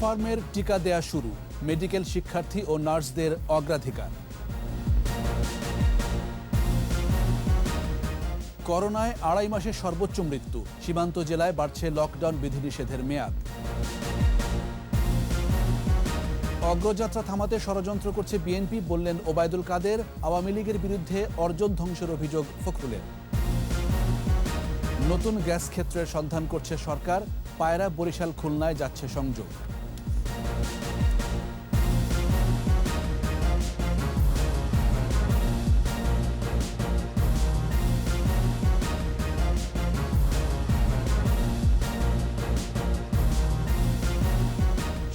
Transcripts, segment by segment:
ফার্মের টিকা দেয়া শুরু, মেডিকেল শিক্ষার্থী ও নার্সদের অগ্রাধিকার। করোনায় ২.৫ মাসের সর্বোচ্চ মৃত্যু, সীমান্ত জেলায় বাড়ছে লকডাউন বিধিনিষেধের মেয়াদ। অগ্রযাত্রা থামাতে ষড়যন্ত্র করছে বিএনপি, বললেন ওবায়দুল কাদের। আওয়ামী লীগের বিরুদ্ধে অর্জন ধ্বংসের অভিযোগ ফখরুলের। নতুন গ্যাস ক্ষেত্রের সন্ধান করছে সরকার, পায়রা বরিশাল খুলনায় যাচ্ছে সংযোগ।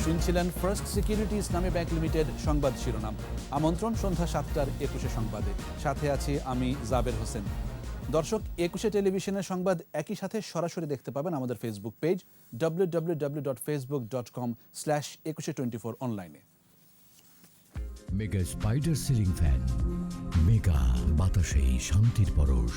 শুনছিলেন ফার্স্ট সিকিউরিটিজ নামে ব্যাংক লিমিটেড সংবাদ শিরোনাম। আমন্ত্রণ সন্ধ্যা ৭টার ২১ সংবাদে, সাথে আছি আমি জাবের হোসেন। দর্শক, ২১ টেলিভিশনের সংবাদ একই সাথে সরাসরি দেখতে পাবেন আমাদের ফেসবুক পেজ www.facebook.com/2124 অনলাইনে। Mega spider ceiling fan, mega বাতাসেই শান্তির পরশ।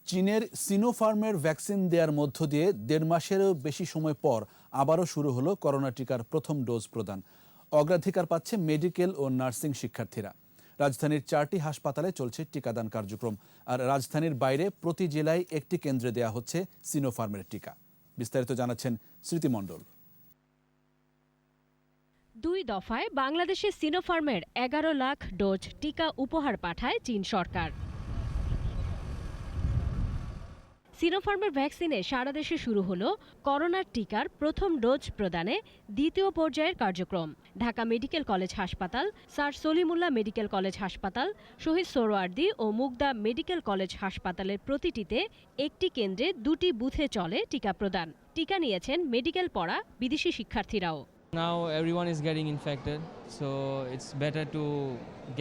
চীনের সিনোফার্মের ভ্যাকসিন দেওয়ার মধ্য দিয়ে ১.৫ মাসেরও বেশি সময় পর আবারও শুরু হলো করোনা টিকার প্রথম ডোজ প্রদান। অগ্রাধিকার পাচ্ছে মেডিকেল ও নার্সিং শিক্ষার্থীরা। রাজধানীর ৪টি হাসপাতালে চলছে টিকাদান কার্যক্রম, আর রাজধানীর বাইরে প্রতি জেলায় একটি কেন্দ্রে দেয়া হচ্ছে সিনোফার্মের টিকা। বিস্তারিত জানাচ্ছেন স্মৃতি মণ্ডল। ২ দফায় বাংলাদেশে সিনোফার্মের ১১ লাখ ডোজ টিকা উপহার পাঠায় চীন সরকার। সিনোফার্মের ভ্যাকসিনে সারা দেশে শুরু হলো করোনার টিকার প্রথম ডোজ প্রদানে দ্বিতীয় পর্যায়ের কার্যক্রম। ঢাকা মেডিকেল কলেজ হাসপাতাল, স্যার সলিমুল্লাহ মেডিকেল কলেজ হাসপাতাল, শহীদ সোহরাওয়ার্দী ও মুগদা মেডিকেল কলেজ হাসপাতালের প্রতিটিতে একটি কেন্দ্রে ২টি বুথে চলে টিকা প্রদান। টিকা নিয়েছেন মেডিকেল পড়া বিদেশি শিক্ষার্থীরাও। Now everyone is getting infected, so it's better to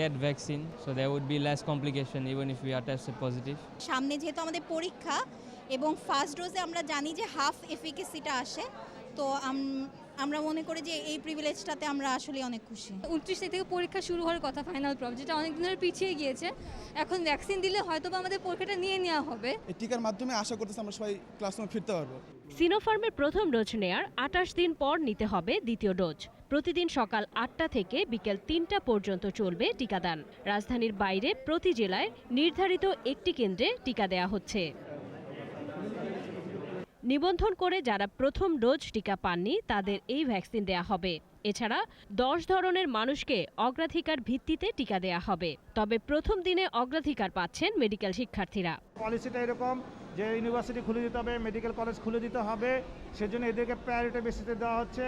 get vaccine, so there would be less complication even if we are tested positive. সামনে যেহেতু আমাদের পরীক্ষা এবং ফার্স্ট ডোজে আমরা জানি যে হাফ এফিকেসিটা আসে, তো আমরা মনে করি যে এই প্রিভিলেজটাতে আমরা আসলে অনেক খুশি। ২৯ থেকে পরীক্ষা শুরু হওয়ার কথা, ফাইনাল প্রব, যেটা অনেক দিনের পিছিয়ে গিয়েছে। এখন ভ্যাকসিন দিলে হয়তো আমাদের পরীক্ষাটা নিয়ে নেওয়া হবে। এই টিকার মাধ্যমে আশা করতেছি আমরা সবাই ক্লাসরুমে ফিরতে পারবো। সিনোফার্মের প্রথম ডোজ নেয়ার ২৮ দিন পর নিতে হবে দ্বিতীয় ডোজ। প্রতিদিন সকাল ৮টা থেকে বিকেল ৩টা পর্যন্ত চলবে টিকাদান। রাজধানীর বাইরে প্রতি জেলায় নির্ধারিত একটি কেন্দ্রে টিকা দেয়া হচ্ছে। নিবন্ধন করে যারা প্রথম ডোজ টিকা পাননি তাদের এই ভ্যাকসিন দেয়া হবে। এছাড়া ১০ ধরনের মানুষকে অগ্রাধিকার ভিত্তিতে টিকা দেয়া হবে। তবে প্রথম দিনে অগ্রাধিকার পাচ্ছেন মেডিকেল শিক্ষার্থীরা। পলিসিটা এরকম যে ইউনিভার্সিটি খুলে দিতে হবে, মেডিকেল কলেজ খুলে দিতে হবে, সেজন্য এদেরকে প্রায়োরিটি বেসিসে দেওয়া হচ্ছে।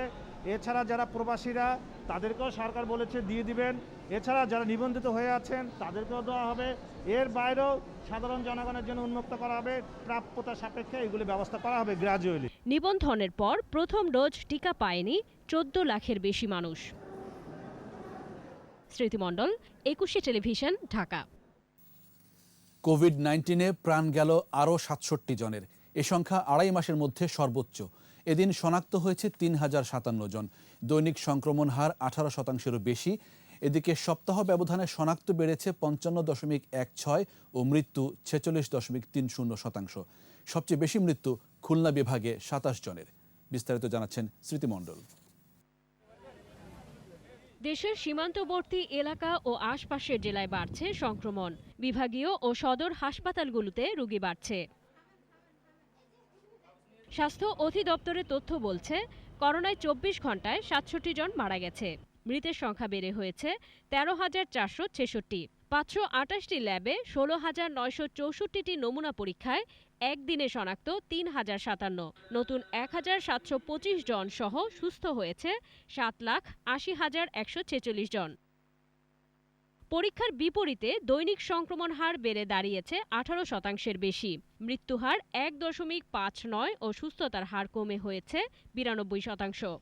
এছাড়া যারা প্রবাসীরা তাদেরকেও সরকার বলেছে দিয়ে দিবেন। এছাড়া যারা নিবন্ধিত হয়ে আছেন তাদেরকেও দেওয়া হবে। এর বাইরেও সাধারণ জনগণের জন্য উন্মুক্ত করা হবে, প্রাপ্যতা সাপেক্ষে এগুলি ব্যবস্থা করা হবে গ্র্যাজুয়ালি। নিবন্ধনের পর প্রথম ডোজ টিকা পায়নি ১৪ লাখের বেশি মানুষ। স্মৃতি মণ্ডল, ২১ টেলিভিশন, ঢাকা। কোভিড-১৯ প্রাণ গেল আরও ৬৭ জনের। এ সংখ্যা ২.৫ মাসের মধ্যে সর্বোচ্চ। এদিন শনাক্ত হয়েছে ৩,০৫৭ জন। দৈনিক সংক্রমণ হার ১৮%-এরও বেশি। এদিকে সপ্তাহ ব্যবধানে শনাক্ত বেড়েছে ৫৫.১৬ ও মৃত্যু ৪৬.৩০%। সবচেয়ে বেশি মৃত্যু খুলনা বিভাগে ২৭ জনের। বিস্তারিত জানাচ্ছেন স্মৃতি মণ্ডল। দেশের সীমান্তবর্তী এলাকা ও আশপাশের জেলায় বাড়ছে সংক্রমণ। বিভাগীয় ও সদর হাসপাতালগুলোতে রোগী বাড়ছে। স্বাস্থ্য অধিদপ্তরের তথ্য বলছে, করোনায় ২৪ ঘন্টায় ৬৭ জন মারা গেছে। মৃতের সংখ্যা বেড়ে হয়েছে ১৩,৪৬৬। ৫২৮টি ল্যাবে ১৬,৯৬৪টি নমুনা পরীক্ষায় একদিনে শনাক্ত ৩,০৫৭। নতুন ১,৭২৫ জন সহ সুস্থ হয়েছে ৭,৮০,১৪৬ জন। পরীক্ষার বিপরীতে দৈনিক সংক্রমণ হার বেড়ে দাঁড়িয়েছে ১৮%-এর বেশি। মৃত্যুহার ১.৫৯ ও সুস্থতার হার কমে হয়েছে ৯২%।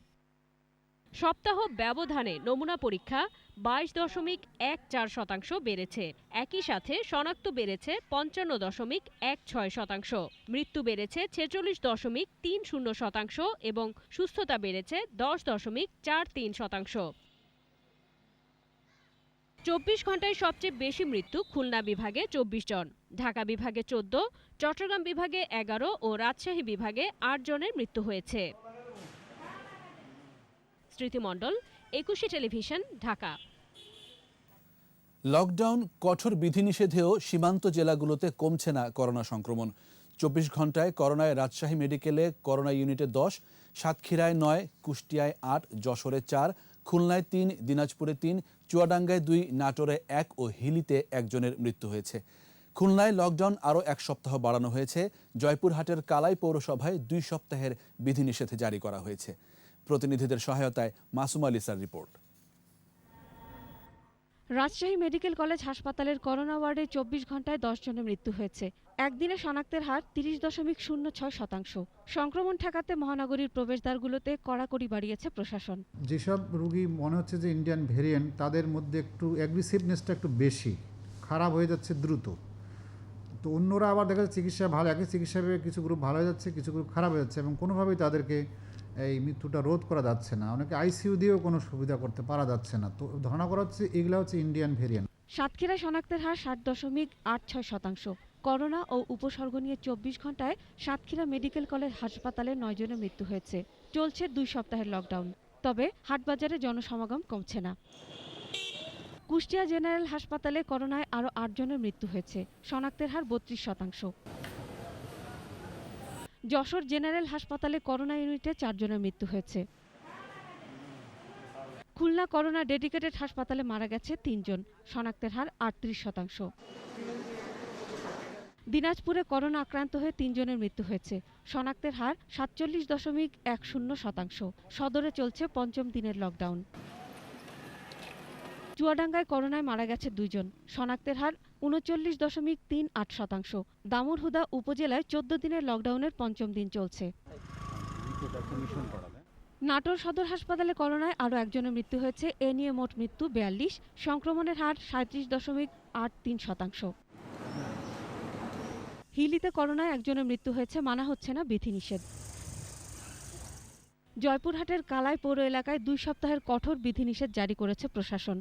সপ্তাহ ব্যবধানে নমুনা পরীক্ষা ২২.১৪% বেড়েছে। একই সাথে শনাক্ত বেড়েছে ৫৫.১৬%। মৃত্যু বেড়েছে ৪৬.৩০% এবং সুস্থতা বেড়েছে ১০.৪৩%। ২৪ ঘন্টায় সবচেয়ে বেশি মৃত্যু খুলনা বিভাগে ২৪ জন, ঢাকা বিভাগে ১৪, চট্টগ্রাম বিভাগে ১১ ও রাজশাহী বিভাগে ৮ জনের মৃত্যু হয়েছে। স্মৃতি মণ্ডল, একুশে টেলিভিশন, ঢাকা। লকডাউন, কঠোর বিধিনিষেধেও সীমান্ত জেলাগুলোতে কমছে না করোনা সংক্রমণ। 24 ঘন্টায় করোনায় রাজশাহী মেডিকেলে করোনা ইউনিটে 10, সাতক্ষীরায় 9, কুষ্টিয়ায় 8, যশোরে 4, খুলনায় 3, দিনাজপুরে 3, চুয়াডাঙ্গায় 2, নাটোরে 1 ও হিলিতে 1 জনের মৃত্যু হয়েছে। খুলনায় লকডাউন আরও 1 সপ্তাহ বাড়ানো হয়েছে। জয়পুরহাটের কালাই পৌরসভায় 2 সপ্তাহের বিধিনিষেধ জারি করা হয়েছে। প্রতিনিধিদের সহায়তায় মাসুমা লিসার রিপোর্ট। রাজশাহী মেডিকেল কলেজ হাসপাতালের করোনা ওয়ার্ডে 24 ঘন্টায় 10 জনের মৃত্যু হয়েছে। একদিনে শনাক্তের হার 30.06%। সংক্রমণ ঠেকাতে মহানগরীর প্রবেশদ্বারগুলোতে কড়াকড়ি বাড়িয়েছে প্রশাসন। যেসব রোগী মনে হচ্ছে যে ইন্ডিয়ান ভেরিয়েন্ট, তাদের মধ্যে একটু অ্যাগ্রেসিভনেসটা একটু বেশি, খারাপ হয়ে যাচ্ছে দ্রুত। তো অন্যরা আবার দেখা যাচ্ছে চিকিৎসা ভালো, একই চিকিৎসা কিছু গ্রুপ ভালো হয়ে যাচ্ছে, কিছু গ্রুপ খারাপ হয়ে যাচ্ছে, এবং কোনোভাবেই তাদেরকে এই মৃত্যুটা রোধ করা যাচ্ছে না। অনেকে আইসিইউ দিয়েও কোনো সুবিধা করতে পারা যাচ্ছে না। তো ধারণা করা হচ্ছে এগুলো হচ্ছে ইন্ডিয়ান ভেরিয়েন্ট। সাতক্ষীরায় শনাক্তের হার 60.86%। করোনা ও উপসর্গ নিয়ে 24 ঘন্টায় সাতক্ষীরা মেডিকেল কলেজ হাসপাতালে 9 জনের মৃত্যু হয়েছে। চলছে 2 সপ্তাহের লকডাউন, তবে হাটবাজারে জনসমাগম কমছে না। কুষ্টিয়া জেনারেল হাসপাতালে করোনায় আরও 8 জনের মৃত্যু হয়েছে। শনাক্তের হার 32%। যশোর জেনারেল হাসপাতালে করোনা ইউনিটে 4 জনের মৃত্যু হয়েছে। খুলনা করোনা ডেডিকেটেড হাসপাতালে মারা গেছে 3 জন। শনাক্তের হার 38%। দিনাজপুরে করোনা আক্রান্ত হয়ে 3 জনের মৃত্যু হয়েছে। শনাক্তের হার 47.10%। সদরে চলছে 5ম দিনের লকডাউন। চুয়াডাঙ্গায় করোনায় মারা গেছে 2 জন। শনাক্তের হার 39.38%। দামুড়হুদা উপজেলায় 14 দিনের লকডাউনের 5ম দিন চলছে। নাটোর সদর হাসপাতালে করোনায় আরও 1 জনের মৃত্যু হয়েছে। এ নিয়ে মোট মৃত্যু 42। সংক্রমণের হার 37.83%। হিলিতে করোনায় 1 জনের মৃত্যু হয়েছে, মানা হচ্ছে না বিধিনিষেধ। জয়পুরহাটের কালাই পৌর এলাকায় 2 সপ্তাহের কঠোর বিধিনিষেধ জারি করেছে প্রশাসন।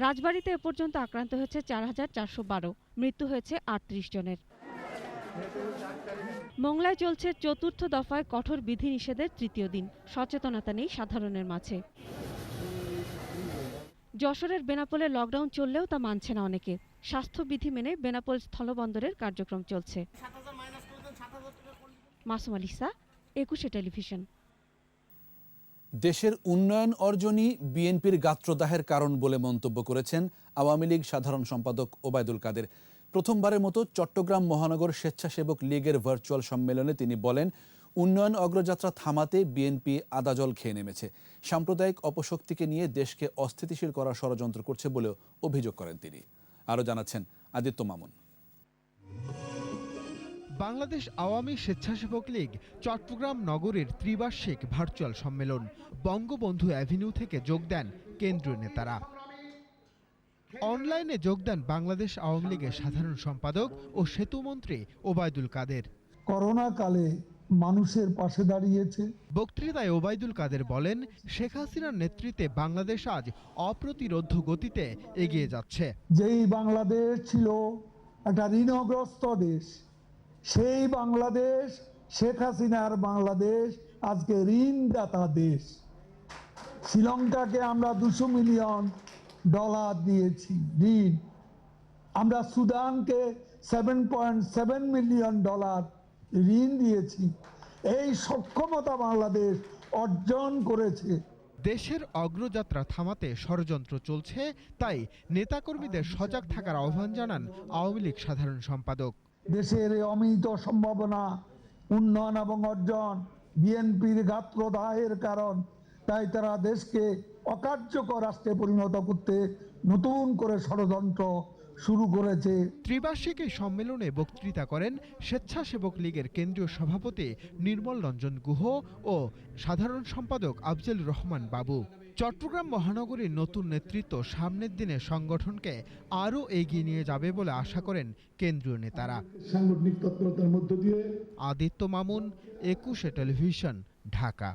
রাজবাড়ীতে এ পর্যন্ত আক্রান্ত হয়েছে 4412, মৃত্যু হয়েছে 38 জনের। মোংলায় চলছে 4র্থ দফায় কঠোর বিধিনিষেধের 3য় দিন। সচেতনতা নেই সাধারণের মাঝে। যশোরের বেনাপোলে লকডাউন চললেও তা মানছে না অনেকে। স্বাস্থ্যবিধি মেনে বেনাপোল স্থলবন্দরের কার্যক্রম চলছে। মাসুমা লিসা, একুশে টেলিভিশন। দেশের উন্নয়ন অর্জনই বিএনপির গাত্রদাহের কারণ বলে মন্তব্য করেছেন আওয়ামী লীগ সাধারণ সম্পাদক ওবায়দুল কাদের। প্রথমবারের মতো চট্টগ্রাম মহানগর স্বেচ্ছাসেবক লীগের ভার্চুয়াল সম্মেলনে তিনি বলেন, উন্নয়ন অগ্রযাত্রা থামাতে বিএনপি আদাজল খেয়ে নেমেছে। সাম্প্রদায়িক অপশক্তিকে নিয়ে দেশকে অস্থিতিশীল করার ষড়যন্ত্র করছে বলেও অভিযোগ করেন তিনি। আরও জানাচ্ছেন আদিত্য মামুন। বাংলাদেশ আওয়ামী স্বেচ্ছাসেবক লীগ চট্টগ্রাম নগরীর ত্রিবার্ষিক ভার্চুয়াল সম্মেলন বঙ্গবন্ধু অ্যাভিনিউ থেকে যোগ দেন কেন্দ্রীয় নেতারা। অনলাইনে যোগ দেন বাংলাদেশ আওয়ামী লীগের সাধারণ সম্পাদক ও সেতুমন্ত্রী ওবায়দুল কাদের। করোনা কালে মানুষের পাশে দাঁড়িয়েছে। বক্তৃতায় ওবায়দুল কাদের বলেন, শেখ হাসিনার নেতৃত্বে বাংলাদেশ আজ অপ্রতিরোধ্য গতিতে এগিয়ে যাচ্ছে। যেই বাংলাদেশ ছিল একটা ঋণগ্রস্ত দেশ, সেই বাংলাদেশ, শেখ হাসিনার বাংলাদেশ আজকে ঋণদাতা দেশ। শ্রীলঙ্কাকে আমরা $200 মিলিয়ন দিয়েছি ঋণ। আমরা সুদানকে $7.7 মিলিয়ন ঋণ দিয়েছি। এই সক্ষমতা বাংলাদেশ অর্জন করেছে। দেশের অগ্রযাত্রা থামাতে ষড়যন্ত্র চলছে, তাই নেতাকর্মীদের সজাগ থাকার আহ্বান জানান আওয়ামী লীগ সাধারণ সম্পাদক। দেশের অমিত সম্ভাবনা, উন্নয়ন এবং অর্জন বিএনপির গাত্রদাহের কারণ। তাই তারা দেশকে অকার্যকর রাষ্ট্রে পরিণত করতে নতুন করে ষড়যন্ত্র শুরু করেছে। ত্রিবার্ষিক এই সম্মেলনে বক্তৃতা করেন স্বেচ্ছাসেবক লীগের কেন্দ্রীয় সভাপতি নির্মল রঞ্জন গুহ ও সাধারণ সম্পাদক আফজল রহমান বাবু। চট্টগ্রাম মহানগরীর নতুন নেতৃত্ব সামনের দিনে সংগঠনকে আরও এগিয়ে নিয়ে যাবে বলে আশা করেন কেন্দ্রীয় নেতারা। সাংগঠনিক তৎপরতার মধ্য দিয়ে আদিত্য মামুন, একুশে টেলিভিশন, ঢাকা।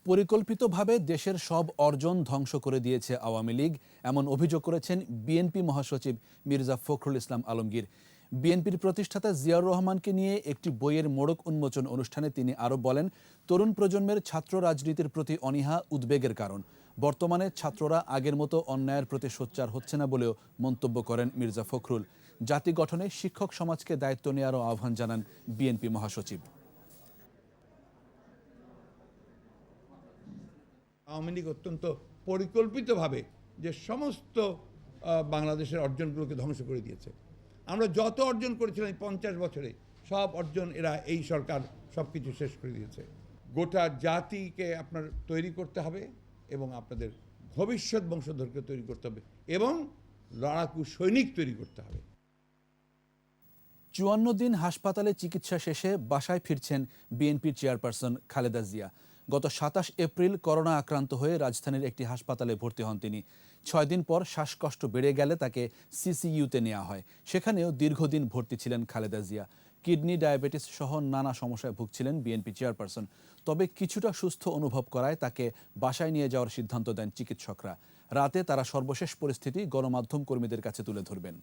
পরিকল্পিতভাবে দেশের সব অর্জন ধ্বংস করে দিয়েছে আওয়ামী লীগ, এমন অভিযোগ করেছেন বিএনপি মহাসচিব মির্জা ফখরুল ইসলাম আলমগীর। বিএনপির প্রতিষ্ঠাতা জিয়াউর রহমানকে নিয়ে একটি বইয়ের মোড়ক উন্মোচন অনুষ্ঠানে তিনি আরও বলেন, তরুণ প্রজন্মের ছাত্র রাজনীতির প্রতি অনীহা উদ্বেগের কারণ। বর্তমানে ছাত্ররা আগের মতো অন্যায়ের প্রতি সোচ্চার হচ্ছে না বলেও মন্তব্য করেন মির্জা ফখরুল। জাতি গঠনে শিক্ষক সমাজকে দায়িত্ব নেওয়ারও আহ্বান জানান বিএনপি মহাসচিব। আওয়ামী লীগ অত্যন্ত পরিকল্পিতভাবে যে সমস্ত বাংলাদেশের অর্জনগুলোকে ধ্বংস করে দিয়েছে। আমরা যত অর্জন করেছিলাম 50 বছরে, সব অর্জন এরা এই সরকার সব কিছু শেষ করে দিয়েছে। গোটা জাতিকে আপনার তৈরি করতে হবে এবং আপনাদের ভবিষ্যৎ বংশধরকে তৈরি করতে হবে এবং লড়াকু সৈনিক তৈরি করতে হবে। 54 দিন হাসপাতালে চিকিৎসা শেষে বাসায় ফিরছেন বিএনপির চেয়ারপারসন খালেদা জিয়া। গত 27 এপ্রিল করোনা আক্রান্ত হয়ে রাজধানীর একটি হাসপাতালে ভর্তি হন তিনি। 6 দিন পর শ্বাসকষ্ট বেড়ে গেলে তাকে সিসিইউতে নেওয়া হয়। সেখানেও দীর্ঘদিন ভর্তি ছিলেন খালেদা জিয়া। কিডনি, ডায়াবেটিস সহ নানা সমস্যায় ভুগছিলেন বিএনপি চেয়ারপারসন। তবে কিছুটা সুস্থ অনুভব করায় তাকে বাসায় নিয়ে যাওয়ার সিদ্ধান্ত দেন চিকিৎসকরা। রাতে তারা সর্বশেষ পরিস্থিতি গণমাধ্যম কর্মীদের কাছে তুলে ধরবেন।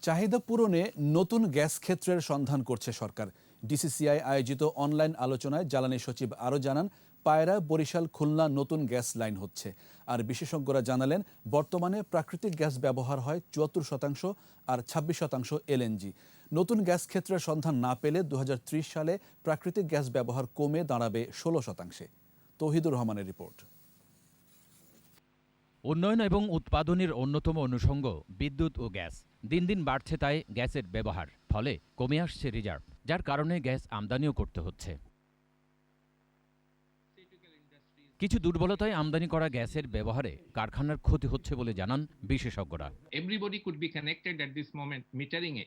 চাহিদা পূরণে নতুন গ্যাস ক্ষেত্রের সন্ধান করছে সরকার। ডিসিসিআই আয়োজিত অনলাইন আলোচনায় জ্বালানি সচিব আরও জানান, পায়রা, বরিশাল, খুলনা নতুন গ্যাস লাইন হচ্ছে। আর বিশেষজ্ঞরা জানালেন, বর্তমানে প্রাকৃতিক গ্যাস ব্যবহার হয় 74% আর 26% এলএনজি। নতুন গ্যাস ক্ষেত্রের সন্ধান না পেলে 2030 সালে প্রাকৃতিক গ্যাস ব্যবহার কমে দাঁড়াবে 16%। তৌহিদুর রহমানের রিপোর্ট। উন্নয়ন এবং উৎপাদনের অন্যতম অনুষঙ্গ বিদ্যুৎ ও গ্যাস। দিন দিন বাড়ছে তাই গ্যাসের ব্যবহার, ফলে কমে আসছে রিজার্ভ, যার কারণে গ্যাস আমদানিও করতে হচ্ছে। কিছু দুর্বলতায় আমদানি করা গ্যাসের ব্যবহারে কারখানার ক্ষতি হচ্ছে বলে জানান বিশেষজ্ঞরা। Everybody could be connected at this moment মিটারিং এ,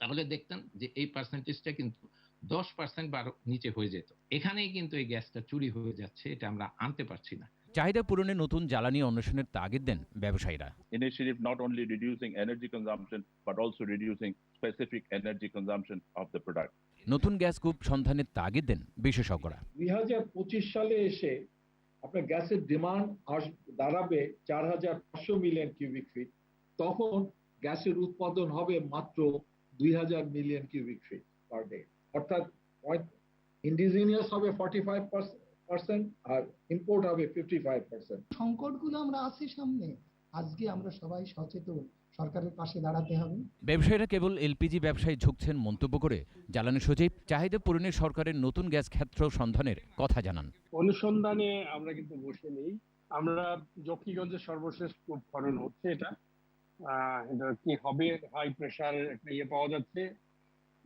তাহলে দেখতেন যে এই পার্সেন্টেজটা কিন্তু 10% বা নিচে হয়ে যেত। এখানেই কিন্তু এই গ্যাসটা চুরি হয়ে যাচ্ছে, এটা আমরা আনতে পারছি না। চাহিদা পূরণে নতুন জ্বালানি অন্বেষণের তাগিদ দেন ব্যবসায়ীরা। Initiative not only reducing energy consumption but also reducing specific energy consumption of the product. নতুন গ্যাস কূপ সন্ধানের তাগিদ দেন বিশেষজ্ঞরা। 2025 সালে এসে আপনার গ্যাসের ডিমান্ড দাঁড়াবে 4500 মিলিয়ন কিউবিক ফিট, তখন গ্যাসের উৎপাদন হবে মাত্র 2000 million cubic feet per day. অর্থাৎ ইন্ডিজিনিয়াস হবে 45% আর ইম্পোর্ট হবে 55%। সংকটগুলো আমরা আছি সামনে, আজকে আমরা সবাই সচেতন, সরকারের পাশে দাঁড়াতে হবে। ব্যবসায়ীরা কেবল এলপিজি ব্যবসায় ঝুঁকছেন মন্তব্য করে জ্বালানি সচিব চাহিদা পূরণে সরকারের নতুন গ্যাস ক্ষেত্র সন্ধানের কথা জানান। অনুসন্ধানে আমরা কিন্তু বসে নেই। আমরা জকিগঞ্জের সর্বশেষ কূপ খনন হচ্ছে, এটা কি হবে, হাই প্রেসার একটা ইয়ে পাওয়া যাচ্ছে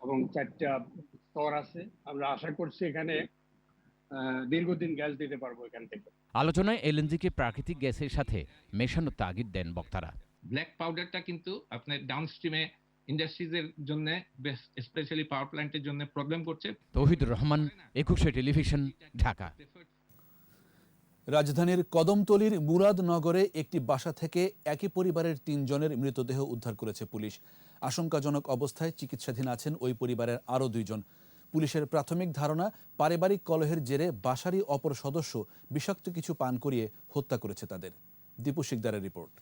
এবং 4টা স্তর আছে। আমরা আশা করছি এখানে দীর্ঘদিন গ্যাস দিতে পারবো এখান থেকে। আলোচনায় এলএনজিকে প্রাকৃতিক গ্যাসের সাথে মেশানোর তাগিদ দেন বক্তারা। ব্ল্যাক পাউডারটা কিন্তু আপনার ডাউনস্ট্রিমে ইন্ডাস্ট্রিজের জন্য, স্পেশালি পাওয়ার প্ল্যান্টের জন্য প্রবলেম করছে। তৌহিদুর রহমান, 21 টেলিভিশন, ঢাকা। রাজধানীর কদমতলীর মুরাদনগরে একটি বাসা থেকে একই পরিবারের 3 জনের মৃতদেহ উদ্ধার করেছে পুলিশ। আশঙ্কাজনক অবস্থায় চিকিৎসাধীন আছেন ওই পরিবারের আরও 2 জন। পুলিশের প্রাথমিক ধারণা, পারিবারিক কলহের জেরে বাসারই অপর সদস্য বিষাক্ত কিছু পান করিয়ে হত্যা করেছে তাদের। দীপু শিকদারের রিপোর্ট।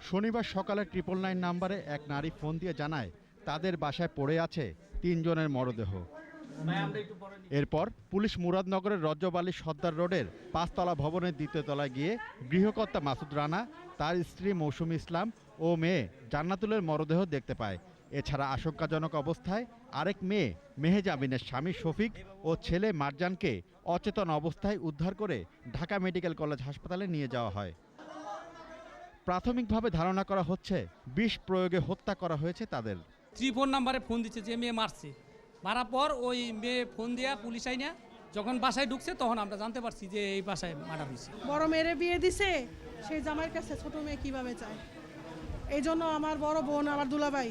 শনিবার সকালে 999 নম্বরে এক নারী ফোন দিয়ে জানায় তাদের বাসায় পড়ে আছে 3 জনের মরদেহ। এরপর পুলিশ মুরাদনগরের রজ্জবালী সর্দার রোডের 5তলা ভবনের 2য় তলায় গিয়ে গৃহকর্তা মাসুদ রানা, তার স্ত্রী মৌসুমী ইসলাম ও মেয়ে জান্নাতুলের মরদেহ দেখতে পায়। এছাড়া আশঙ্কাজনক অবস্থায় আরেক মেয়ে মেহেজাবিনের স্বামী শফিক ও ছেলে মারজানকে অচেতন অবস্থায় উদ্ধার করে ঢাকা মেডিকেল কলেজ হাসপাতালে নিয়ে যাওয়া হয়। প্রাথমিকভাবে ধারণা করা হচ্ছে বিষ প্রয়োগে হত্যা করা হয়েছে তাদের। 34 নম্বরে ফোন দিচ্ছে যে মেয়ে মারছে, মারার পর ওই মেয়ে ফোন দিয়া পুলিশ আইনা যখন বাসায় ঢুকছে তখন আমরা জানতে পারছি যে এই বাসায় মারা হয়েছে। বড় মেয়েরে বিয়ে দিছে, সেই জামাইয়ের কাছে ছোট মেয়ে কিভাবে চায়, এই জন্য আমার বড় বোন, আমার দুলাভাই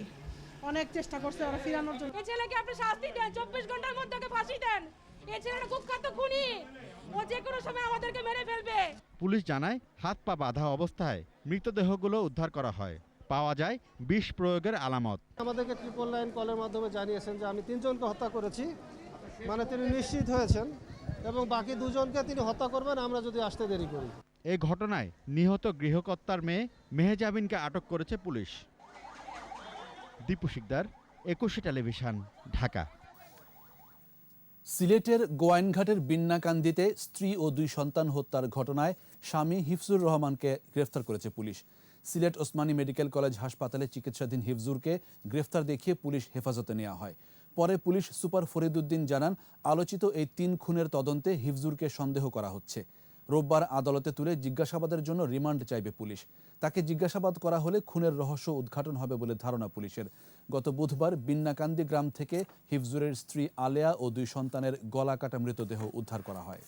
অনেক চেষ্টা করছে ওরা ফিরানোর জন্য। এই ছেলেকে আপনি শাস্তি দেন, 24 ঘন্টার মধ্যে ওকে ফাঁসি দেন। এই ছেলেটা কুখ্যাত খুনি, ও যে কোনো সময় আমাদেরকে মেরে ফেলবে। পুলিশ জানায় হাত পা বাঁধা অবস্থায় মৃতদেহগুলো উদ্ধার করা হয়। পাওয়া যায় বিষ প্রয়োগের আলামত। আমাদেরকে 999 কলের মাধ্যমে জানিয়েছেন যে আমি 3 জনকে হত্যা করেছি মানে তিনি নিশ্চিত হয়েছেন এবং বাকি দুজনকে তিনি হত্যা করবেন আমরা যদি আসতে দেরি করি। এই ঘটনায় নিহত গৃহকর্তার মেয়ে মেহেজাবিনকে আটক করেছে পুলিশ। দীপু শিকদার, 21 টেলিভিশন, ঢাকা। সিলেটের গোয়াইনঘাটের বিন্নাকান্দিতে স্ত্রী ও 2 সন্তান হত্যার ঘটনায় স্বামী হিফজুর রহমানকে গ্রেফতার করেছে police. Sylhet Osmani medical college হাসপাতালে চিকিৎসাধীন হিফজুরকে গ্রেফতার দেখিয়ে পুলিশ হেফাজতে নেওয়া হয়। পরে পুলিশ সুপার ফরিদউদ্দিন জানান, আলোচিত এই 3 খুনের তদন্তে হিফজুরকে সন্দেহ করা হচ্ছে। রোববার আদালতে তুলে জিজ্ঞাসাবাদের জন্য রিমান্ড চাইবে পুলিশ। তাকে জিজ্ঞাসাবাদ করা হলে খুনের রহস্য উদ্ঘাটন হবে বলে ধারণা পুলিশের। গত বুধবার বিন্নাকান্দি গ্রাম থেকে হিফজুরের স্ত্রী আলেয়া ও 2 সন্তানের গলা কাটা মৃতদেহ উদ্ধার করা হয়।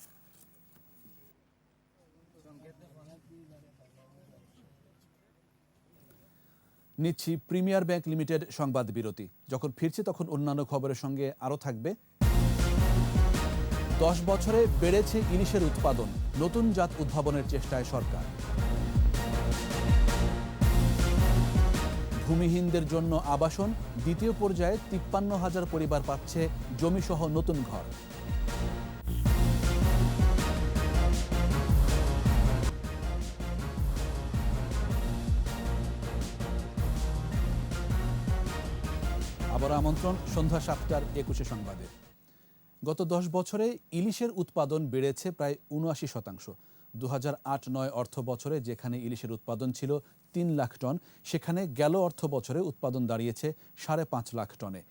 নিচ্ছি প্রিমিয়ার ব্যাংক লিমিটেড সংবাদ বিরতি। যখন ফিরছি তখন অন্যান্য খবরের সঙ্গে আরও থাকবে। 10 বছরে বেড়েছে ইলিশের উৎপাদন, নতুন জাত উদ্ভাবনের চেষ্টায় সরকার। ভূমিহীনদের জন্য আবাসন, দ্বিতীয় পর্যায়ে 53,000 পরিবার পাচ্ছে জমিসহ নতুন ঘর। আবার আমন্ত্রণ সন্ধ্যা 7টার 21 সংবাদে। গত 10 বছরে ইলিশের উৎপাদন বেড়েছে প্রায় 79%। 2008-09 অর্থ বছরে যেখানে ইলিশের উৎপাদন ছিল 3 লাখ টন, সেখানে গেল অর্থ বছরে উৎপাদন দাঁড়িয়েছে 5.5 লাখ টনে।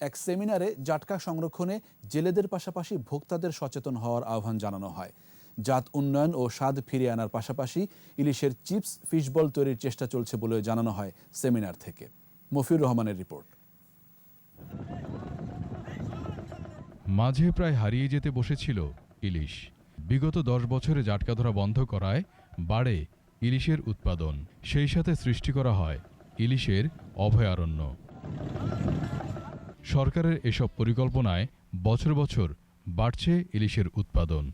এক সেমিনারে জাটকা সংরক্ষণে জেলেদের পাশাপাশি ভোক্তাদের সচেতন হওয়ার আহ্বান জানানো হয়। জাত উন্নয়ন ও স্বাদ ফিরিয়ে আনার পাশাপাশি ইলিশের চিপস, ফিশবল তৈরির চেষ্টা চলছে বলে জানানো হয় সেমিনার থেকে। মফিউর রহমানের রিপোর্ট। মাঝে প্রায় হারিয়ে যেতে বসেছিল ইলিশ। বিগত 10 বছরে জাটকা ধরা বন্ধ করায় বাড়ে ইলিশের উৎপাদন, সেই সাথে সৃষ্টি করা হয় ইলিশের অভয়ারণ্য। সরকারের এসব পরিকল্পনায় বছর বছর বাড়ছে ইলিশের উৎপাদন।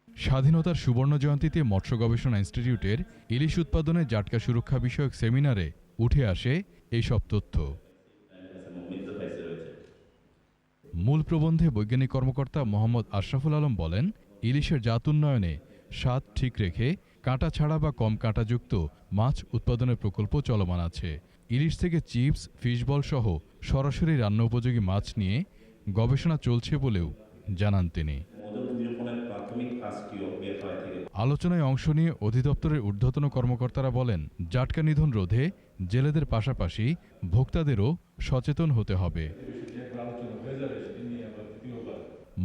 স্বাধীনতার সুবর্ণ জয়ন্তীতে মৎস্য গবেষণা ইনস্টিটিউটের ইলিশ উৎপাদনে জাটকা সুরক্ষা বিষয়ক সেমিনারে উঠে আসে এইসব তথ্য। মূল প্রবন্ধে বৈজ্ঞানিক কর্মকর্তা মোহাম্মদ আশরাফুল আলম বলেন, ইলিশের জাত উন্নয়নে স্বাদ ঠিক রেখে কাঁটা ছাড়া বা কম কাঁটাযুক্ত মাছ উৎপাদনের প্রকল্প চলমান আছে। ইলিশ থেকে চিপস, ফিশবল সহ সরাসরি রান্না উপযোগী মাছ নিয়ে গবেষণা চলছে বলেও জানান তিনি। আলোচনায় অংশ নিয়ে অধিদপ্তরের ঊর্ধ্বতন কর্মকর্তারা বলেন, জাটকা নিধন রোধে জেলেদের পাশাপাশি ভোক্তাদেরও সচেতন হতে হবে।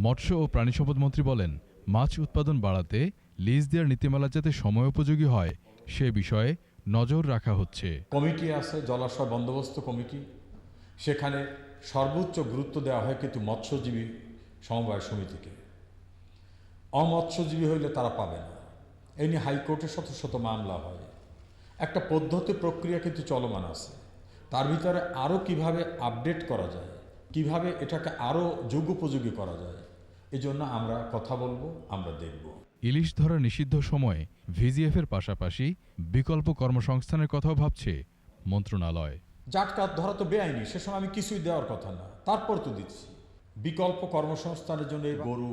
মৎস্য ও প্রাণিসম্পদ মন্ত্রী বলেন, মাছ উৎপাদন বাড়াতে লিজ দেওয়ার নীতিমালা যাতে সময়োপযোগী হয় সে বিষয়ে নজর রাখা হচ্ছে। কমিটি আছে, জলাশয় বন্দোবস্ত কমিটি, সেখানে সর্বোচ্চ গুরুত্ব দেওয়া হয় কিন্তু মৎস্যজীবী সমবায় সমিতিকে। অমৎস্যজীবী হইলে তারা পাবে না। এই নিয়ে হাইকোর্টে শত শত মামলা হয়। একটা পদ্ধতি প্রক্রিয়া কিন্তু চলমান আছে। তার ভিতরে আরও কিভাবে আপডেট করা যায়, কিভাবে এটাকে আরও যুগোপযোগী করা যায়, এজন্য আমরা কথা বলবো, আমরা দেখব। ইলিশ ধরা নিষিদ্ধ সময়ে ভিজিএফের পাশাপাশি বিকল্প কর্মসংস্থানের কথাও ভাবছে মন্ত্রণালয়। জাটকা ধরা তো বেআইনি, সে সময় আমি কিছুই দেওয়ার কথা না, তারপর তো দিচ্ছি। বিকল্প কর্মসংস্থানের জন্য গরু,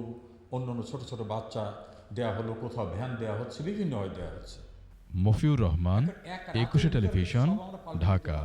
অন্যান্য ছোট ছোট বাচ্চা দেওয়া হলো, কোথাও ভ্যান দেওয়া হচ্ছে, বিভিন্নভাবে দেওয়া হচ্ছে। মফিউর রহমান, 21 টেলিভিশন, ঢাকা।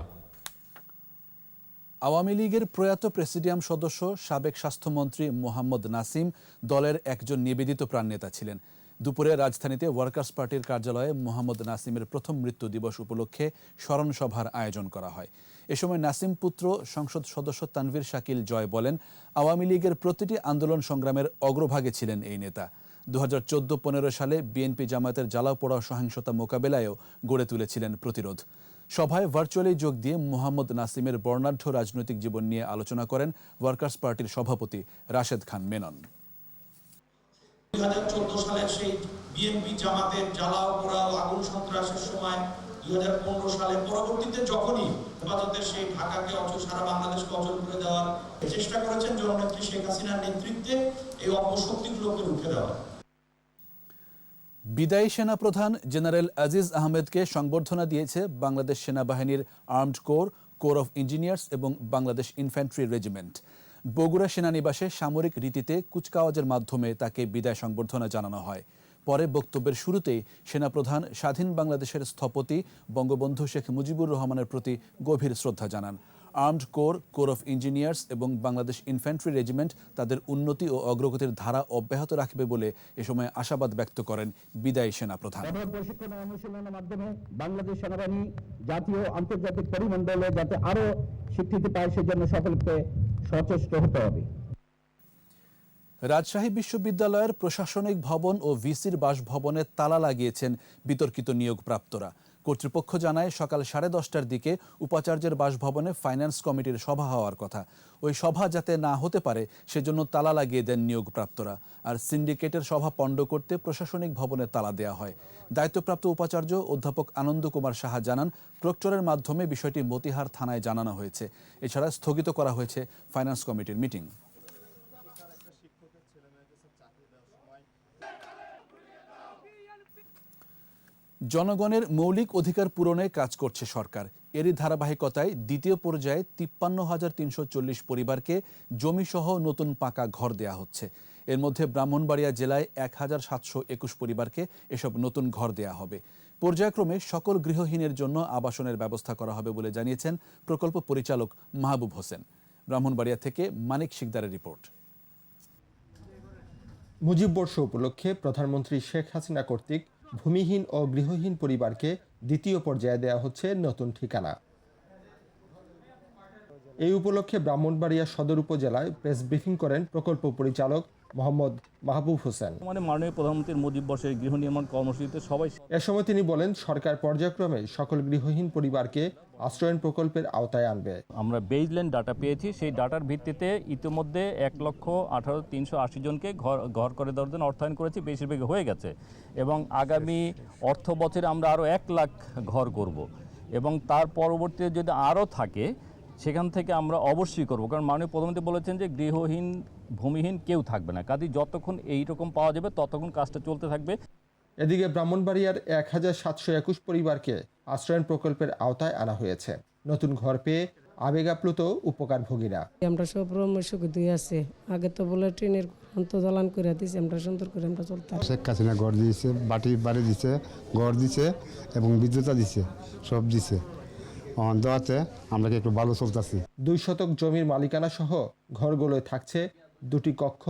আওয়ামী লীগের প্রয়াত প্রেসিডিয়াম সদস্য সাবেক স্বাস্থ্যমন্ত্রী মোহাম্মদ নাসিম দলের একজন নিবেদিত প্রাণনেতা ছিলেন। দুপুরে রাজধানীতে ওয়ার্কার্স পার্টির কার্যালয়ে মোহাম্মদ নাসিমের প্রথম মৃত্যু দিবস উপলক্ষে স্মরণ সভার আয়োজন করা হয়। এ সময় নাসিম পুত্র সংসদ সদস্য তানভীর শাকিল জয় বলেন, আওয়ামী লীগের প্রতিটি আন্দোলন সংগ্রামের অগ্রভাগে ছিলেন এই নেতা। 2014-15 সালে বিএনপি জামায়াতের জ্বালাও পোড়াও সহিংসতা মোকাবেলায়ও গড়ে তুলেছিলেন প্রতিরোধ। সভায় ভার্চুয়ালি যোগ দিয়ে মোহাম্মদ নাসিমের বর্ণাঢ্য রাজনৈতিক জীবন নিয়ে আলোচনা করেন ওয়ার্কার্স পার্টির সভাপতি রাশেদ খান মেনন। 2014 সালের সেই বিএনপি জামাতের জ্বালাও পোড়াও আগুন সন্ত্রাসের সময় 2015 সালে পরবর্তীতে যখনই হেফাজতের সেই ঢাকাকে সারা বাংলাদেশকে অচল করে দেওয়ার চেষ্টা করেছেন জননেত্রী শেখ হাসিনার নেতৃত্বে, এই অপশক্তিগুলোকে রুখে দেওয়া। বিদায়ী সেনাপ্রধান জেনারেল আজিজ আহমেদকে সংবর্ধনা দিয়েছে বাংলাদেশ সেনাবাহিনীর armed core, core of engineers এবং বাংলাদেশ ইনফ্যান্ট্রি রেজিমেন্ট। বগুড়া সেনানিবাসে সামরিক রীতিতে কুচকাওয়াজের মাধ্যমে তাকে বিদায় সংবর্ধনা জানানো হয়। পরে বক্তব্যের শুরুতেই সেনাপ্রধান স্বাধীন বাংলাদেশের স্থপতি বঙ্গবন্ধু শেখ মুজিবুর রহমানের প্রতি গভীর শ্রদ্ধা জানান। আর্মড কোর অফ ইঞ্জিনিয়ার্স এবং বাংলাদেশ ইনফ্যান্ট্রি রেজিমেন্ট তাদের উন্নতি ও অগ্রগতির ধারা অব্যাহত রাখবে বলে এ সময় আশাবাদ ব্যক্ত করেন বিদায়ী সেনাপ্রধান। প্রশিক্ষণ অনুশীলনের মাধ্যমে বাংলাদেশ সেনাবাহিনী জাতীয় আন্তর্জাতিক পরিমণ্ডলে যাতে আরো স্বীকৃতি পায় সেজন্য সকলকে সচেষ্ট হতে হবে। রাজশাহী বিশ্ববিদ্যালয়ের প্রশাসনিক ভবন ও ভিসির বাসভবনে তালা লাগিয়েছেন বিতর্কিত নিয়োগপ্রাপ্তরা। কর্তৃপক্ষ জানায় সকাল 10:30টার দিকে উপাচার্যের বাসভবনে ফাইন্যান্স কমিটির সভা হওয়ার কথা। ওই সভা যাতে না হতে পারে সেজন্য তালা লাগিয়ে দেন নিয়োগপ্রাপ্তরা। আর সিন্ডিকেটের সভা পণ্ড করতে প্রশাসনিক ভবনে তালা দেওয়া হয়। দায়িত্বপ্রাপ্ত উপাচার্য অধ্যাপক আনন্দ কুমার সাহা জানান, প্রক্টরের মাধ্যমে বিষয়টি মতিহার থানায় জানানো হয়েছে। এছাড়া স্থগিত করা হয়েছে ফাইন্যান্স কমিটির মিটিং। জনগণের মৌলিক অধিকার পূরণে কাজ করছে সরকার। এরই ধারাবাহিকতায় দ্বিতীয় পর্যায়ে 53,340 পরিবারকে জমিসহ নতুন পাকা ঘর দেয়া হচ্ছে। এর মধ্যে ব্রাহ্মণবাড়িয়া জেলায় 1,721 পরিবারকে এসব নতুন ঘর দেয়া হবে। পর্যায়ক্রমে সকল গৃহহীনের জন্য আবাসনের ব্যবস্থা করা হবে বলে জানিয়েছেন প্রকল্প পরিচালক মাহবুব হোসেন। ব্রাহ্মণবাড়িয়া থেকে মানিক শিকদারের রিপোর্ট। মুজিব বর্ষ উপলক্ষে প্রধানমন্ত্রী শেখ হাসিনা কর্তৃক ভূমিহীন ও গৃহহীন পরিবারকে দ্বিতীয় পর্যায়ে দেওয়া হচ্ছে নতুন ঠিকানা। এই উপলক্ষে ব্রাহ্মণবাড়িয়া সদর উপজেলায় প্রেস ব্রিফিং করেন প্রকল্প পরিচালক মোহাম্মদ মাহবুব হোসেন। মাননীয় প্রধানমন্ত্রীর মুজিব বর্ষের গৃহ নির্মাণ কর্মসূচিতে সবাই। এ সময় তিনি বলেন, সরকার পর্যায়ক্রমে সকল গৃহহীন পরিবারকে আশ্রয়ন প্রকল্পের আওতায় আনবে। আমরা বেসলাইন ডাটা পেয়েছি, সেই ডাটার ভিত্তিতে ইতিমধ্যে 1,18,380 জনকে ঘর করে দেওয়ার জন্য অর্থায়ন করেছি, বেশিরভাগ হয়ে গেছে এবং আগামী অর্থ বছরে আমরা আরও 1 লাখ ঘর করব এবং তার পরবর্তীতে যদি আরও থাকে সেখান থেকে আমরা অবশ্যই করব, কারণ মাননীয় প্রধানমন্ত্রী বলেছেন যে গৃহহীন ভূমিহীন কেউ থাকবে না। কাজে যতক্ষণ এইরকম পাওয়া যাবে ততক্ষণ কাজটা চলতে থাকবে। এদিকে ব্রাহ্মণবাড়িয়ার 1,721 পরিবারকে আশ্রয়ন প্রকল্পের আওতায় আনা হয়েছে। নতুন ঘর পেয়ে আবেগ আপ্লুত উপকারভোগীরা। আমরা সব পরামর্শ দিয়ে আছে, আগে তো বলে ট্রেনের অন্তর্জালান করে দিয়েছে, আমরা সুন্দর করে আমরা চলতে। শেখ হাসিনা ঘর দিয়েছে, বাড়ি দিছে, ঘর দিছে এবং বিদ্যুৎ দিছে, সব দিছে। দেওয়াতে আমরা একটু ভালো চলতেছি। 2 শতক জমির মালিকানা সহ ঘরগুলোয় থাকছে 2টি কক্ষ,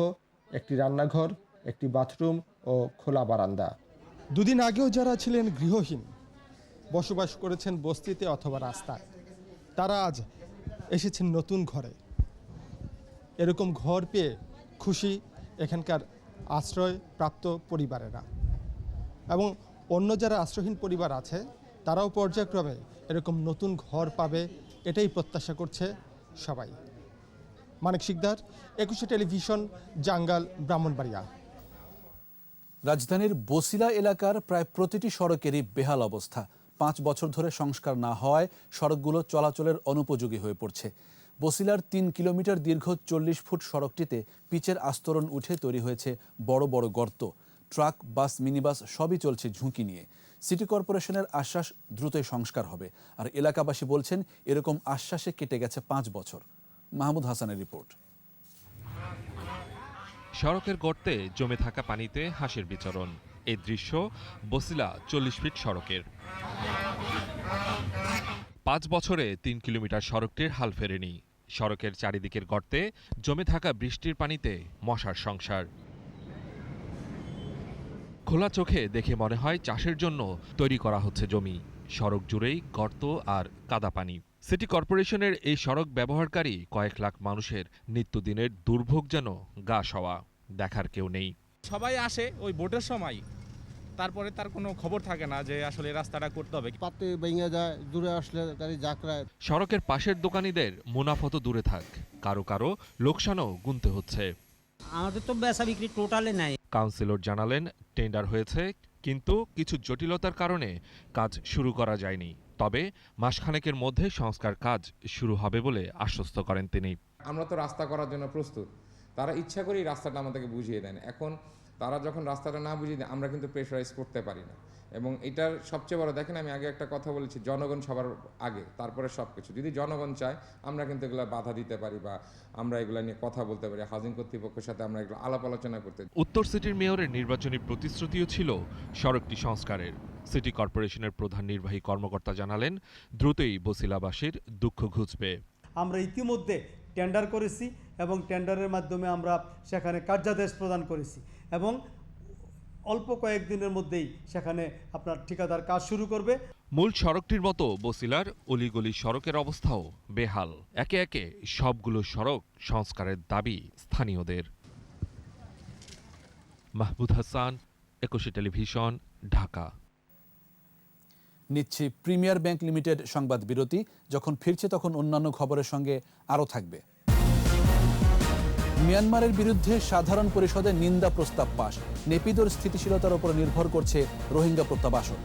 একটি রান্নাঘর, একটি বাথরুম ও খোলা বারান্দা। দুদিন আগেও যারা ছিলেন গৃহহীন, বসবাস করেছেন বস্তিতে অথবা রাস্তায়, তারা আজ এসেছেন নতুন ঘরে। এরকম ঘর পেয়ে খুশি এখানকার আশ্রয় প্রাপ্ত পরিবারেরা এবং অন্য যারা আশ্রয়হীন পরিবার আছে তারাও পর্যায়ক্রমে এরকম নতুন ঘর পাবে, এটাই প্রত্যাশা করছে সবাই। মানিক শিকদার, 21 টেলিভিশন, জাঙ্গাল, ব্রাহ্মণবাড়িয়া। রাজধানীর বসিলা এলাকার প্রায় প্রতিটি সড়কেরই বেহাল অবস্থা। 5 বছর ধরে সংস্কার না হওয়ায় সড়কগুলো চলাচলের অনুপযোগী হয়ে পড়ছে। বসিলার 3 কিলোমিটার দীর্ঘ 40 ফুট সড়কটিতে পিচের আস্তরণ উঠে তৈরি হয়েছে বড় বড় গর্ত। ট্রাক, বাস, মিনিবাস সবই চলছে ঝুঁকি নিয়ে। সিটি কর্পোরেশনের আশ্বাস দ্রুতই সংস্কার হবে, আর এলাকাবাসী বলছেন এরকম আশ্বাসে কেটে গেছে 5 বছর। মাহমুদ হাসানের রিপোর্ট। সড়কের গর্তে জমে থাকা পানিতে হাঁসের বিচরণ। এই দৃশ্য বসিলা 40 ফিট সড়কের। 5 বছরে 3 কিলোমিটার সড়কটির হাল ফেরেনি। সড়কের চারিদিকের গর্তে জমে থাকা বৃষ্টির পানিতে মশার সংসার। খোলা চোখে দেখে মনে হয় চাষের জন্য তৈরি করা হচ্ছে জমি। সড়ক জুড়েই গর্ত আর কাদা পানি। সিটি কর্পোরেশনের এই সড়ক ব্যবহারকারী কয়েক লাখ মানুষের নিত্যদিনের দুর্ভোগ যেন গা সওয়া। দেখার কেউ নেই। সবাই আসে ওই ভোটের সময়, তারপরে তার কোনো খবর থাকে না যে আসলে রাস্তাটা করতে হবে। পাতে ভেঙে যায়, দূরে আসলে গাড়ি জাকড়ায়। সড়কের পাশের দোকানিদের মুনাফা তো দূরে থাক, কারো কারো লোকসানও গুনতে হচ্ছে। আমাদের তো বেচা বিক্রি টোটালি নাই। কাউন্সিলর জানালেন টেন্ডার হয়েছে, কিন্তু কিছু জটিলতার কারণে কাজ শুরু করা যায়নি। তবে মাসখানেকের মধ্যে সংস্কার কাজ শুরু হবে বলে আশ্বস্ত করেন তিনি। আমরা তো রাস্তা করার জন্য প্রস্তুত, তারা ইচ্ছা করেই রাস্তাটা আমাদেরকে বুঝিয়ে দেন। এখন তারা যখন রাস্তাটা না বুঝিয়ে দেয় আমরা কিন্তু প্রেশারাইজ করতে পারি না। এবং এটার সবচেয়ে বড় দেখেন, আমি আগে একটা কথা বলেছি, জনগণ সবার আগে, তারপরে সব কিছু। যদি জনগণ চায় আমরা কিন্তু এগুলো বাধা দিতে পারি বা আমরা এগুলো নিয়ে কথা বলতে পারি, হাউজিং কর্তৃপক্ষের সাথে আমরা এগুলো আলাপ আলোচনা করতে। উত্তর সিটির মেয়রের নির্বাচনী প্রতিশ্রুতিও ছিল সড়কটি সংস্কারের। সিটি কর্পোরেশনের প্রধান নির্বাহী কর্মকর্তা জানালেন, দ্রুতই বছিলাবাসীর দুঃখ ঘুচবে। আমরা ইতিমধ্যে টেন্ডার করেছি এবং টেন্ডারের মাধ্যমে আমরা সেখানে কার্যাদেশ প্রদান করেছি এবং অল্প কয়েকদিনের মধ্যেই সেখানে আপনার ঠিকাদার কাজ শুরু করবে। মূল সড়কটির মতো বছিলার অলিগলি সড়কের অবস্থাও বেহাল। একে একে সবগুলো সড়ক সংস্কারের দাবি স্থানীয়দের। মাহমুদ হাসান, একুশে টেলিভিশন, ঢাকা। নিচ্ছি প্রিমিয়ার ব্যাংক লিমিটেড সংবাদ বিরতি। যখন ফিরছে তখন অন্যান্য খবরের সঙ্গে আরও থাকবে। মিয়ানমারের বিরুদ্ধে সাধারণ পরিষদে নিন্দা প্রস্তাব পাস। নেপিদোর স্থিতিশীলতার উপর নির্ভর করছে রোহিঙ্গা প্রত্যাবাসন।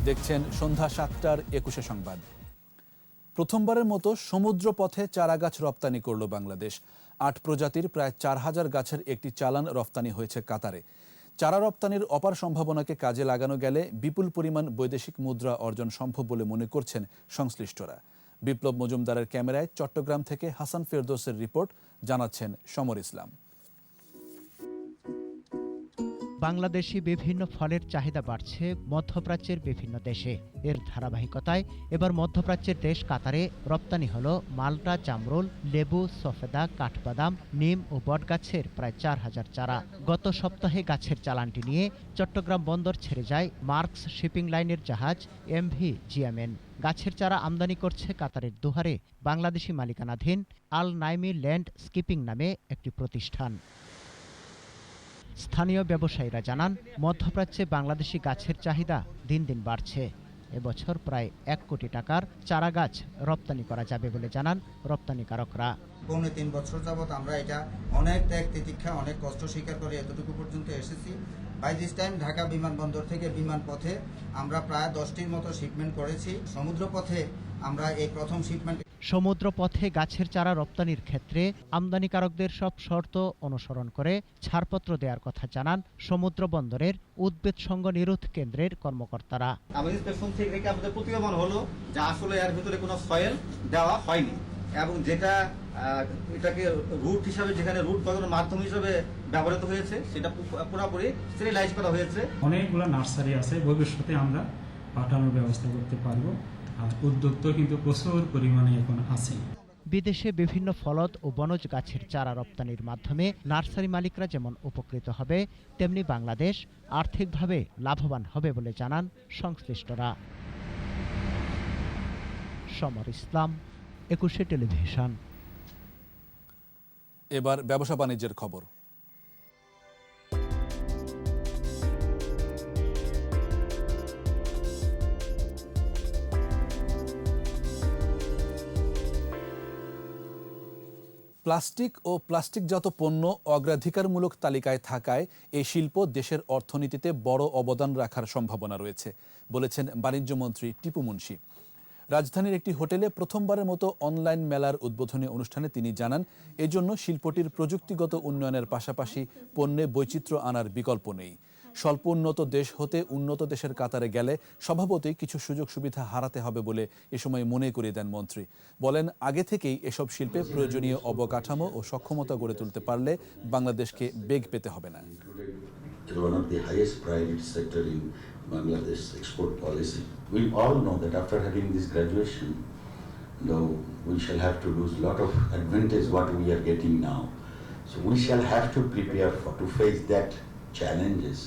দেখছেন সন্ধ্যা 7টার 21 সংবাদ। প্রথমবারের মতো সমুদ্র পথে চারা গাছ রপ্তানি করল বাংলাদেশ। 8 প্রজাতির প্রায় 4000 গাছের একটি চালান রপ্তানি হয়েছে কাতারে। চারা রপ্তানির অপার সম্ভাবনাকে কাজে লাগানো গেলে বিপুল পরিমাণ বৈদেশিক মুদ্রা অর্জন সম্ভব বলে মনে করছেন সংশ্লিষ্টরা। বিপ্লব মজুমদারের ক্যামেরায় চট্টগ্রাম থেকে হাসান ফেরদৌসের রিপোর্ট, জানাচ্ছেন সমর ইসলাম। বাংলাদেশি বিভিন্ন ফলের চাহিদা বাড়ছে মধ্যপ্রাচ্যের বিভিন্ন দেশে। এর ধারাবাহিকতায় এবার মধ্যপ্রাচ্যের দেশ কাতারে রপ্তানি হলো মাল্টা, জামরুল, লেবু, সফেদা, কাঠবাদাম, নিম ও বটগাছের প্রায় 4000 চারা। গত সপ্তাহে গাছের চালানটি নিয়ে চট্টগ্রাম বন্দর ছেড়ে যায় মার্কস শিপিং লাইনের জাহাজ MV জিয়ামেন। গাছের চারা আমদানি করছে কাতারের দোহারে বাংলাদেশি মালিকানাধীন আল নাইমি ল্যান্ড স্কিপিং নামে একটি প্রতিষ্ঠান। স্থানীয় ব্যবসায়ীরা জানান, মধ্যপ্রাচ্যে বাংলাদেশি গাছের চাহিদা দিন দিন বাড়ছে। এবছর প্রায় 1 কোটি টাকার চারা গাছ রপ্তানি করা যাবে বলে জানান রপ্তানিকারকরা। 3.5 বছর যাবৎ আমরা এটা অনেক ত্যাগ তিতিক্ষা, অনেক কষ্ট স্বীকার করে এতটুকু পর্যন্ত এসেছি। বাই দিস টাইম ঢাকা বিমানবন্দর থেকে বিমান পথে আমরা প্রায় 10টির মতো শিপমেন্ট করেছি। সমুদ্র পথে আমরা এই প্রথম শিপমেন্ট। সমুদ্র পথে গাছের চারা রপ্তানির ক্ষেত্রে আমদানিকারকদের সব শর্ত অনুসরণ করে ছাড়পত্র দেওয়ার কথা জানান সমুদ্র বন্দরের উদ্ভিদ সংঘ নিরোধ কেন্দ্রের কর্মকর্তারা। আমাদের ইন্সপেকশন থেকে আমাদের প্রতীয়মান হলো যে আসলে এর ভিতরে কোনো সয়েল দেওয়া হয়নি এবং যেটা এটাকে রুট হিসাবে, যেখানে রুট বাগানোর মাধ্যম হিসাবে ব্যবহৃত হয়েছে, সেটা পুরোপুরি স্টেরিলাইজ করা হয়েছে। অনেকগুলো নার্সারি আছে, ভবিষ্যতে আমরা পাঠানোর ব্যবস্থা করতে পারবো। আর উদ্যোগ তো কিন্তু প্রচুর পরিমাণে এখন আছে। বিদেশে বিভিন্ন ফলদ ও বনজ গাছের চারা রপ্তানির মাধ্যমে নার্সারি মালিকরা যেমন উপকৃত হবে, তেমনি বাংলাদেশ আর্থিকভাবে লাভবান হবে বলে জানান সংশ্লিষ্টরা। সমর ইসলাম, একুশে টেলিভিশন। এবার ব্যবসা বাণিজ্যের খবর। প্লাস্টিক ও প্লাস্টিকজাত পণ্য অগ্রাধিকারমূলক তালিকায় থাকায় এই শিল্প দেশের অর্থনীতিতে বড় অবদান রাখার সম্ভাবনা রয়েছে বলেছেন বাণিজ্যমন্ত্রী টিপু মুনশি। রাজধানীর একটি হোটেলে প্রথমবারের মতো অনলাইন মেলার উদ্বোধনী অনুষ্ঠানে তিনি জানান, এজন্য শিল্পটির প্রযুক্তিগত উন্নয়নের পাশাপাশি পণ্যে বৈচিত্র্য আনার বিকল্প নেই। স্বল্প উন্নত দেশ হতে উন্নত দেশের কাতারে গেলে স্বভাবতই কিছু সুযোগ সুবিধা হারাতে হবে বলে এ সময় মনে করিয়ে দেন মন্ত্রী। বলেন, আগে থেকেই এসব শিল্পে প্রয়োজনীয় অবকাঠামো ও সক্ষমতা গড়ে তুলতে পারলে বাংলাদেশকে বেগ পেতে হবে না। One of the highest priority sector in Bangladesh export policy. We all know that after having this graduation, though we shall have to lose a lot of advantage what we are getting now. So we shall have to prepare to face that challenges.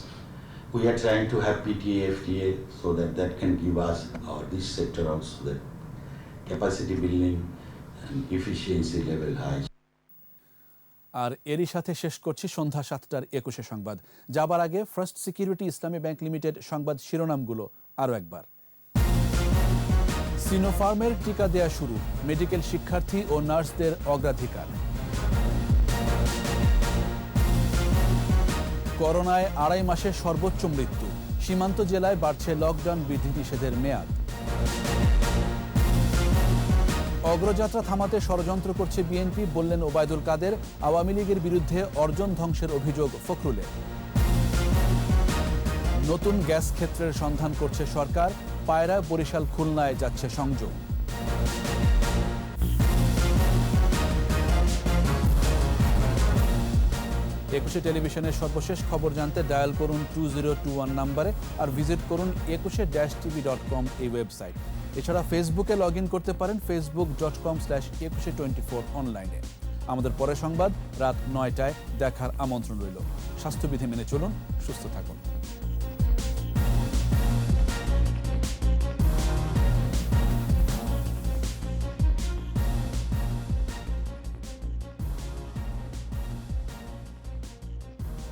We are trying to have PTA, FTA so that can give us this sector also that capacity building and efficiency level high. আর এরই সাথে শেষ করছি সন্ধ্যা 7টার 21 সংবাদ। যাবার আগে first security ইসলামী bank limited সংবাদ শিরোনামগুলো আরও একবার। সিনোফার্মের টিকা দেয়া শুরু, মেডিকেল শিক্ষার্থী ও নার্সদের অগ্রাধিকার। করোনায় 2.5 মাসে সর্বোচ্চ মৃত্যু, সীমান্ত জেলায় বাড়ছে লকডাউন বিধিনিষেধের মেয়াদ। অগ্রযাত্রা থামাতে ষড়যন্ত্র করছে বিএনপি, বললেন ওবায়দুল কাদের। আওয়ামী লীগের বিরুদ্ধে অর্জন ধ্বংসের অভিযোগ ফখরুলের। নতুন গ্যাস ক্ষেত্রের সন্ধান করছে সরকার, পায়রা বরিশাল খুলনায় যাচ্ছে সংযোগ। একুশে টেলিভিশনের সর্বশেষ খবর জানতে ডায়াল করুন 2021 নম্বরে আর ভিজিট করুন ekushe-tv.com এই ওয়েবসাইট। এছাড়া ফেসবুকে লগ ইন করতে পারেন facebook.com/ekushe24 অনলাইনে। আমাদের পরের সংবাদ রাত 9টায় দেখার আমন্ত্রণ রইল। স্বাস্থ্যবিধি মেনে চলুন, সুস্থ থাকুন।